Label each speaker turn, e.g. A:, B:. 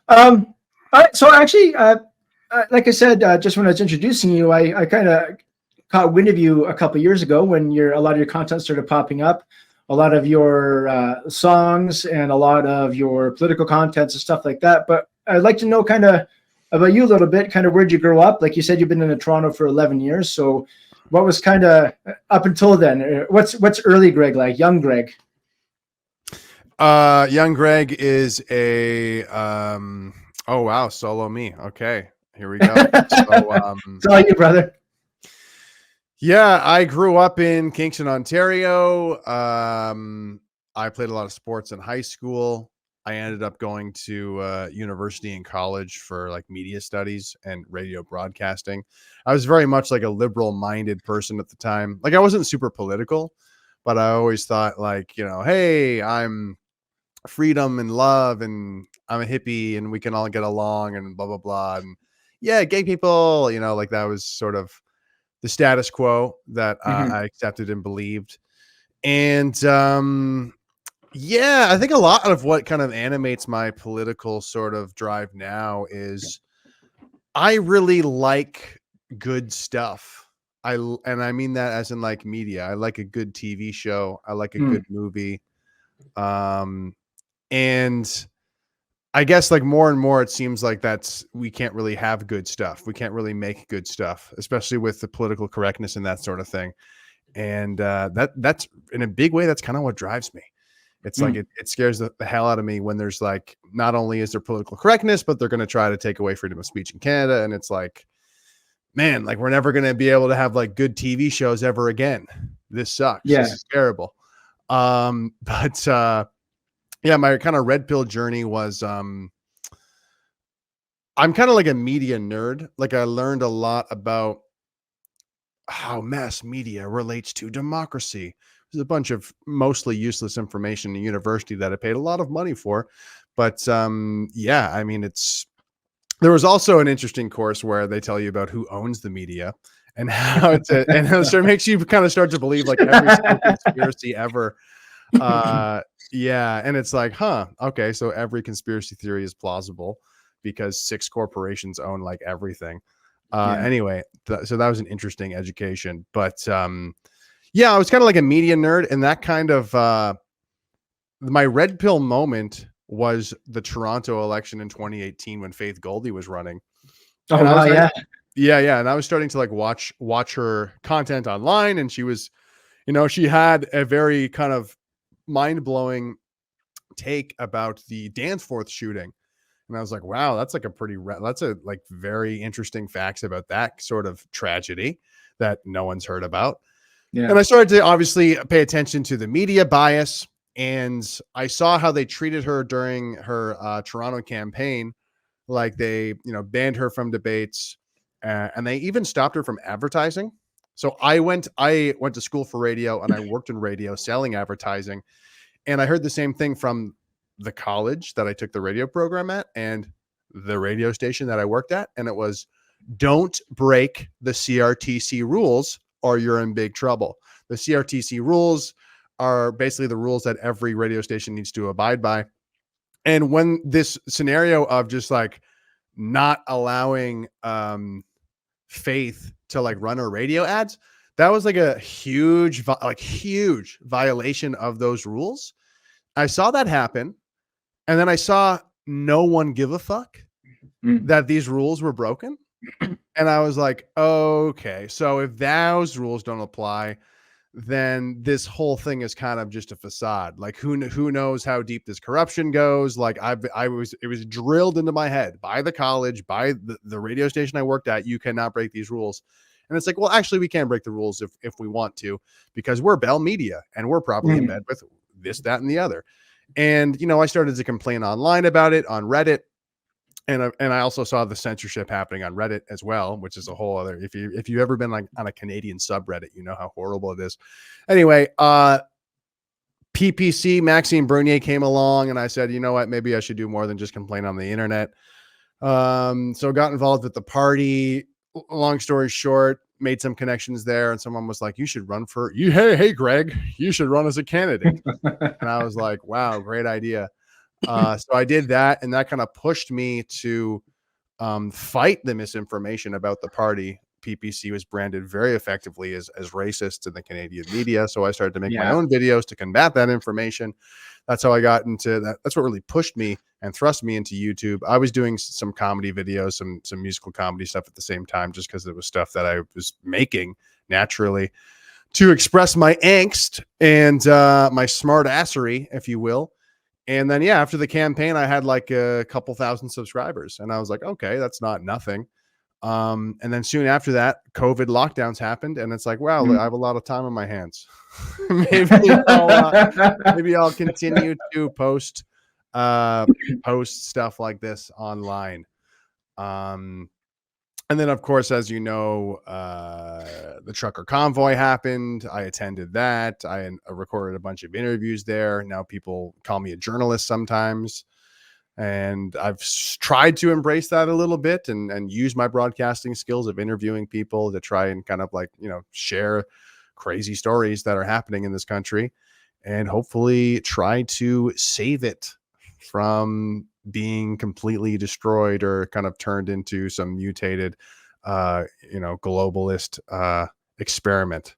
A: All right. So actually, like I said, just when I was introducing you, I kind of caught wind of you a couple of years ago when a lot of your content started popping up, a lot of your songs and a lot of your political contents and stuff like that. But I'd like to know kind of about you a little bit, kind of where'd you grow up? Like you said, you've been in Toronto for 11 years. So what was kind of up until then? What's early Greg like, young Greg?
B: Young Greg is a oh wow, solo me. Okay, here we go. So
A: it's all you, brother.
B: Yeah, I grew up in Kingston, Ontario. I played a lot of sports in high school. I ended up going to university and college for like media studies and radio broadcasting. I was very much like a liberal minded person at the time. Like I wasn't super political, but I always thought like, you know, hey, I'm freedom and love and I'm a hippie and we can all get along and blah, blah, blah. And yeah, gay people, you know, like that was sort of the status quo that I accepted and believed. And yeah, I think a lot of what kind of animates my political sort of drive now is I really like good stuff. And I mean that as in like media. I like a good TV show. I like a good movie. And I guess like more and more, it seems like we can't really have good stuff. We can't really make good stuff, especially with the political correctness and that sort of thing. And that's in a big way, that's kind of what drives me. It's like, it scares the hell out of me when there's like, not only is there political correctness, but they're going to try to take away freedom of speech in Canada. And it's like, man, like we're never going to be able to have like good TV shows ever again. This sucks. Yeah. This is terrible. But yeah, my kind of red pill journey was, I'm kind of like a media nerd. Like I learned a lot about how mass media relates to democracy. There's a bunch of mostly useless information in university that I paid a lot of money for. But yeah, I mean, there was also an interesting course where they tell you about who owns the media and how and it sort of makes you kind of start to believe like every single conspiracy ever. Yeah. And it's like, okay. So every conspiracy theory is plausible because 6 corporations own like everything. Anyway, so that was an interesting education, but yeah, I was kind of like a media nerd, and that kind of my red pill moment was the Toronto election in 2018 when Faith Goldie was running.
A: Oh, wow,
B: yeah. And I was starting to like watch her content online, and she was, you know, she had a very kind of mind-blowing take about the Danforth shooting. And I was like, wow, that's like that's a like very interesting facts about that sort of tragedy that no one's heard about. Yeah. And I started to obviously pay attention to the media bias, and I saw how they treated her during her Toronto campaign. Like they, you know, banned her from debates, and they even stopped her from advertising. So I went to school for radio, and I worked in radio selling advertising. And I heard the same thing from the college that I took the radio program at and the radio station that I worked at. And it was, don't break the CRTC rules or you're in big trouble. The CRTC rules are basically the rules that every radio station needs to abide by. And when this scenario of just like not allowing Faith to like run her radio ads, that was like a huge violation of those rules. I saw that happen. And then I saw no one give a fuck that these rules were broken. And I was like, okay, so if those rules don't apply, then this whole thing is kind of just a facade. Like who knows how deep this corruption goes? Like it was drilled into my head by the college, by the radio station I worked at. You cannot break these rules. And it's like, well, actually we can break the rules if we want to, because we're Bell Media and we're probably in bed with this, that, and the other. And, you know, I started to complain online about it on Reddit. And I also saw the censorship happening on Reddit as well, which is a whole other, if you've ever been like on a Canadian subreddit, you know how horrible it is. Anyway, PPC Maxime Bernier came along and I said, you know what, maybe I should do more than just complain on the internet. So got involved with the party. Long story short, made some connections there, and someone was like, you should run for hey Greg, you should run as a candidate. And I was like, wow, great idea. So I did that, and that kind of pushed me to fight the misinformation about the party. PPC was branded very effectively as racist in the Canadian media. So I started to make my own videos to combat that information. That's how I got into that. That's what really pushed me and thrust me into YouTube. I was doing some comedy videos, some musical comedy stuff at the same time, just because it was stuff that I was making naturally to express my angst and my smart assery, if you will. And then, yeah, after the campaign, I had like a couple thousand subscribers, and I was like, okay, that's not nothing. And then soon after that, COVID lockdowns happened, and it's like, wow, I have a lot of time on my hands. maybe I'll continue to post stuff like this online. And then, of course, as you know, the trucker convoy happened. I attended that. I recorded a bunch of interviews there. Now people call me a journalist sometimes. And I've tried to embrace that a little bit and use my broadcasting skills of interviewing people to try and kind of like, share crazy stories that are happening in this country and hopefully try to save it from being completely destroyed or kind of turned into some mutated, globalist experiment.